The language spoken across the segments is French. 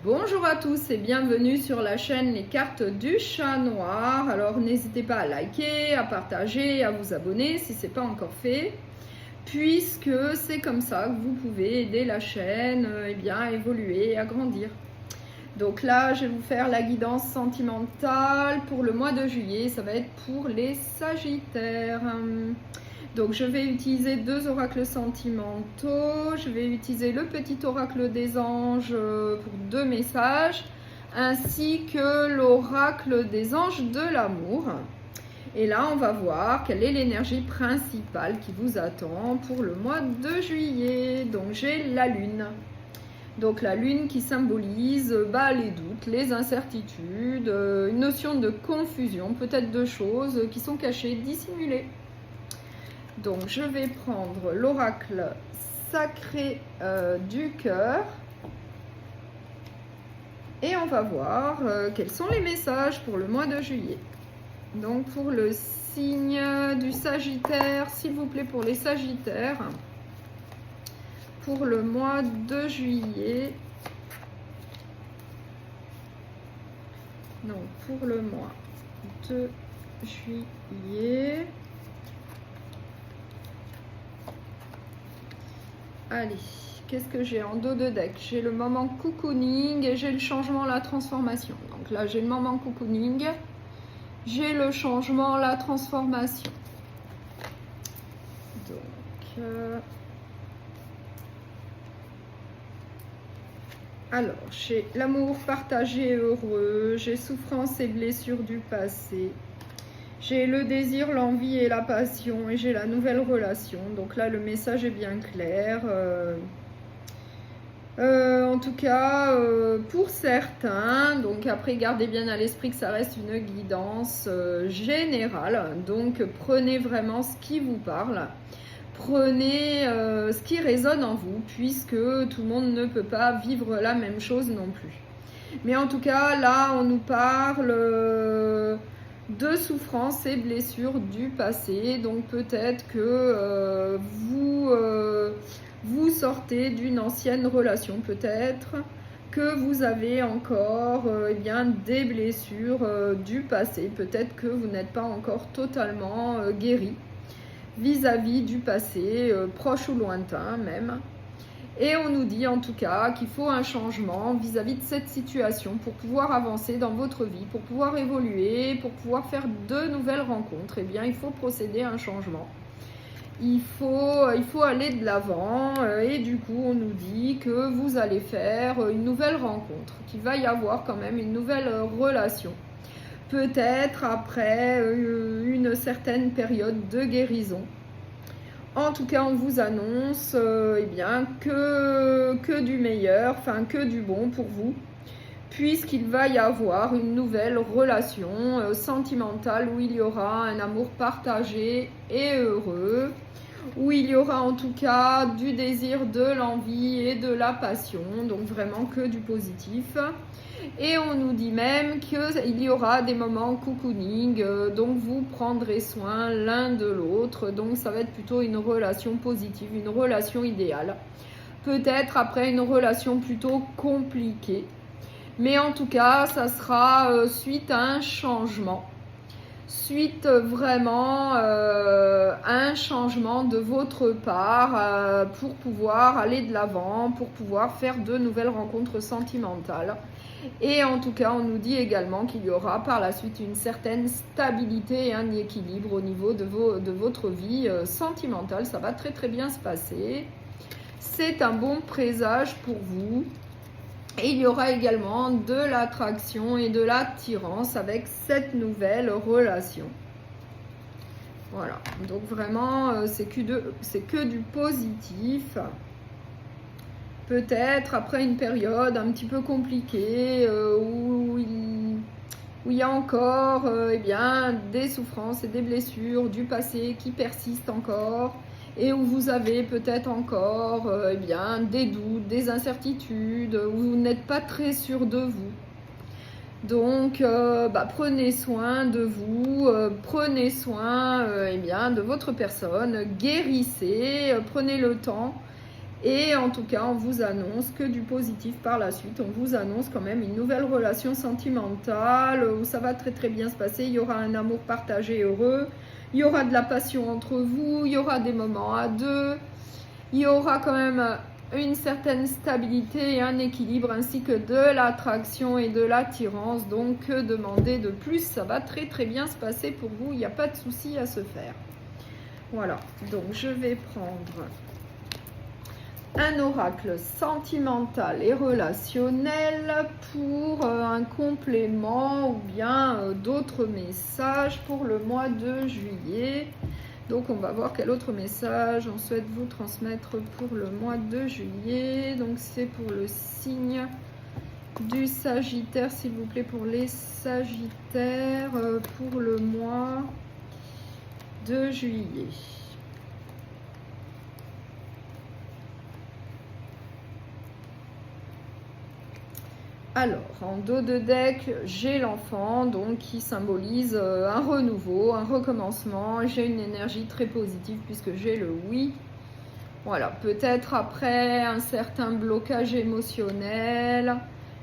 Bonjour à tous et bienvenue sur la chaîne Les Cartes du Chat Noir. Alors n'hésitez pas à liker, à partager, à vous abonner si ce n'est pas encore fait, puisque c'est comme ça que vous pouvez aider la chaîne à évoluer et à grandir. Donc là, je vais vous faire la guidance sentimentale pour le mois de juillet. Ça va être pour les Sagittaires. Donc je vais utiliser deux oracles sentimentaux, je vais utiliser le petit oracle des anges pour deux messages, ainsi que l'oracle des anges de l'amour. Et là, on va voir quelle est l'énergie principale qui vous attend pour le mois de juillet. Donc j'ai la lune. Donc la lune qui symbolise les doutes, les incertitudes, une notion de confusion, peut-être de choses qui sont cachées, dissimulées. Donc je vais prendre l'oracle sacré du cœur et on va voir quels sont les messages pour le mois de juillet. Donc pour le signe du Sagittaire, s'il vous plaît, pour les Sagittaires, pour le mois de juillet. Donc pour le mois de juillet. Allez, qu'est-ce que j'ai en dos de deck? J'ai le moment cocooning et j'ai le changement, la transformation. Donc là, j'ai le moment cocooning, j'ai le changement, la transformation. Donc, alors, j'ai l'amour partagé et heureux, j'ai souffrance et blessures du passé. J'ai le désir, l'envie et la passion et j'ai la nouvelle relation. Donc là, le message est bien clair. En tout cas, pour certains, donc après, gardez bien à l'esprit que ça reste une guidance générale. Donc, prenez vraiment ce qui vous parle. Prenez ce qui résonne en vous, puisque tout le monde ne peut pas vivre la même chose non plus. Mais en tout cas, là, on nous parle de souffrances et blessures du passé. Donc peut-être que vous sortez d'une ancienne relation, peut-être que vous avez encore des blessures du passé. Peut-être que vous n'êtes pas encore totalement guéri vis-à-vis du passé, proche ou lointain même. Et on nous dit en tout cas qu'il faut un changement vis-à-vis de cette situation pour pouvoir avancer dans votre vie, pour pouvoir évoluer, pour pouvoir faire de nouvelles rencontres. Eh bien, il faut procéder à un changement. Il faut aller de l'avant et du coup, on nous dit que vous allez faire une nouvelle rencontre, qu'il va y avoir quand même une nouvelle relation. Peut-être après une certaine période de guérison. En tout cas, on vous annonce que du meilleur, enfin que du bon pour vous, puisqu'il va y avoir une nouvelle relation sentimentale où il y aura un amour partagé et heureux, où il y aura en tout cas du désir, de l'envie et de la passion, donc vraiment que du positif. Et on nous dit même qu'il y aura des moments cocooning, donc vous prendrez soin l'un de l'autre, donc ça va être plutôt une relation positive, une relation idéale. Peut-être après une relation plutôt compliquée, mais en tout cas ça sera suite à un changement. Suite vraiment à un changement de votre part pour pouvoir aller de l'avant, pour pouvoir faire de nouvelles rencontres sentimentales. Et en tout cas, on nous dit également qu'il y aura par la suite une certaine stabilité et un équilibre au niveau de votre vie sentimentale. Ça va très très bien se passer. C'est un bon présage pour vous. Et il y aura également de l'attraction et de l'attirance avec cette nouvelle relation. Voilà, donc vraiment, c'est que du positif. Peut-être après une période un petit peu compliquée où il y a encore des souffrances et des blessures du passé qui persistent encore. Et où vous avez peut-être encore des doutes, des incertitudes, où vous n'êtes pas très sûr de vous. Donc, prenez soin de vous, prenez soin de votre personne, guérissez, prenez le temps Et en tout cas, on vous annonce que du positif par la suite. On vous annonce quand même une nouvelle relation sentimentale où ça va très très bien se passer. Il y aura un amour partagé heureux. Il y aura de la passion entre vous. Il y aura des moments à deux. Il y aura quand même une certaine stabilité et un équilibre ainsi que de l'attraction et de l'attirance. Donc, que demander de plus? Ça va très très bien se passer pour vous. Il n'y a pas de souci à se faire. Voilà. Donc, je vais prendre un oracle sentimental et relationnel pour un complément ou bien d'autres messages pour le mois de juillet. Donc on va voir quel autre message on souhaite vous transmettre pour le mois de juillet. Donc c'est pour le signe du Sagittaire, s'il vous plaît, pour les Sagittaires pour le mois de juillet. Alors, en dos de deck, j'ai l'enfant, donc qui symbolise un renouveau, un recommencement. J'ai une énergie très positive puisque j'ai le oui. Voilà, peut-être après un certain blocage émotionnel,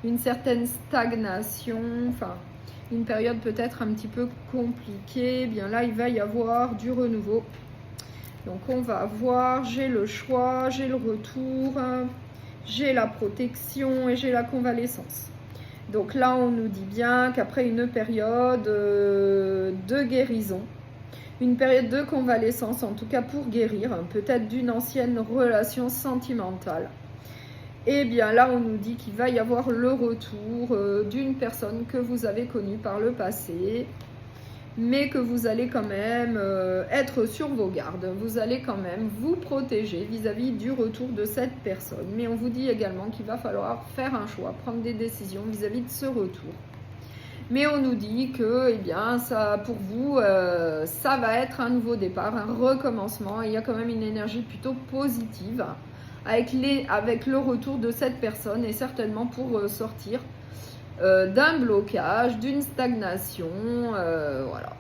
une certaine stagnation, enfin, une période peut-être un petit peu compliquée. Bien là, il va y avoir du renouveau. Donc, on va voir, j'ai le choix, j'ai le retour. J'ai la protection et j'ai la convalescence. Donc là, on nous dit bien qu'après une période de guérison, une période de convalescence, en tout cas pour guérir, peut-être d'une ancienne relation sentimentale, et bien là, on nous dit qu'il va y avoir le retour d'une personne que vous avez connue par le passé, mais que vous allez quand même être sur vos gardes. Vous allez quand même vous protéger vis-à-vis du retour de cette personne. Mais on vous dit également qu'il va falloir faire un choix, prendre des décisions vis-à-vis de ce retour. Mais on nous dit que, eh bien, ça, pour vous, ça va être un nouveau départ, un recommencement. Il y a quand même une énergie plutôt positive avec le retour de cette personne et certainement pour sortir d'un blocage, d'une stagnation, voilà.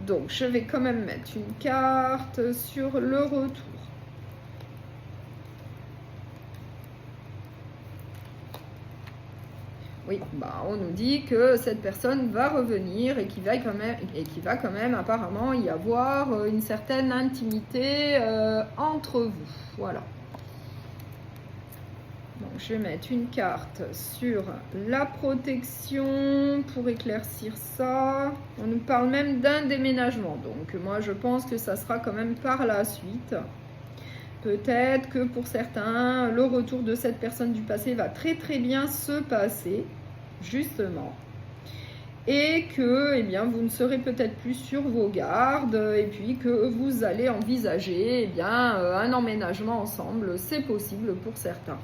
Donc, je vais quand même mettre une carte sur le retour. Oui, bah, on nous dit que cette personne va revenir et qu'il va quand même apparemment y avoir une certaine intimité entre vous. Voilà. Donc, je vais mettre une carte sur la protection pour éclaircir ça. On nous parle même d'un déménagement. Donc, moi, je pense que ça sera quand même par la suite. Peut-être que pour certains, le retour de cette personne du passé va très très bien se passer, justement. Et que, eh bien, vous ne serez peut-être plus sur vos gardes et puis que vous allez envisager, eh bien, un emménagement ensemble. C'est possible pour certains.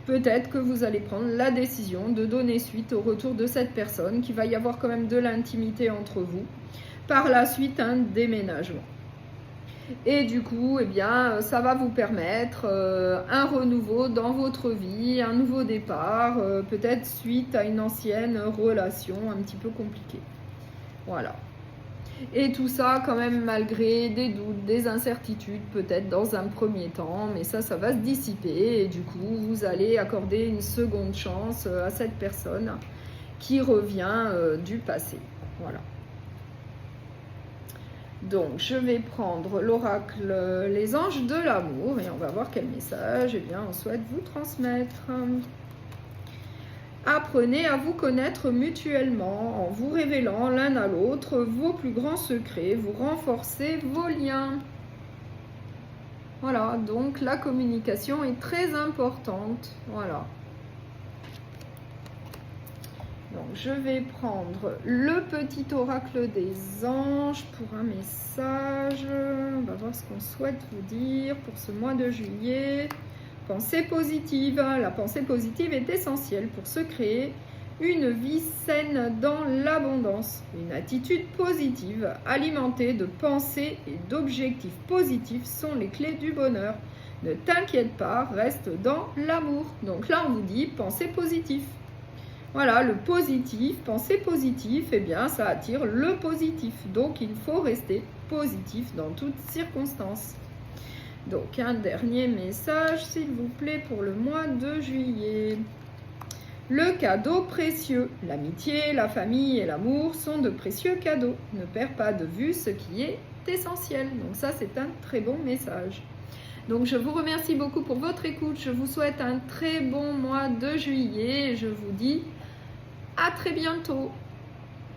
Peut-être que vous allez prendre la décision de donner suite au retour de cette personne, qu'il va y avoir quand même de l'intimité entre vous. Par la suite, un déménagement. Et du coup, eh bien, ça va vous permettre un renouveau dans votre vie, un nouveau départ, peut-être suite à une ancienne relation un petit peu compliquée. Voilà. Et tout ça quand même malgré des doutes, des incertitudes peut-être dans un premier temps, mais ça va se dissiper et du coup vous allez accorder une seconde chance à cette personne qui revient du passé. Voilà. Donc je vais prendre l'oracle Les Anges de l'amour et on va voir quel message on souhaite vous transmettre. Apprenez à vous connaître mutuellement en vous révélant l'un à l'autre vos plus grands secrets, vous renforcez vos liens. Voilà, donc la communication est très importante. Voilà. Donc je vais prendre le petit oracle des anges pour un message. On va voir ce qu'on souhaite vous dire pour ce mois de juillet. Pensée positive. La pensée positive est essentielle pour se créer une vie saine dans l'abondance. Une attitude positive alimentée de pensées et d'objectifs positifs sont les clés du bonheur. Ne t'inquiète pas, reste dans l'amour. Donc là, on vous dit pensée positive. Voilà, le positif, penser positif, eh bien, ça attire le positif. Donc, il faut rester positif dans toutes circonstances. Donc un dernier message, s'il vous plaît, pour le mois de juillet. Le cadeau précieux. L'amitié, la famille et l'amour sont de précieux cadeaux. Ne perds pas de vue ce qui est essentiel. Donc ça, c'est un très bon message. Donc je vous remercie beaucoup pour votre écoute. Je vous souhaite un très bon mois de juillet. Et je vous dis à très bientôt.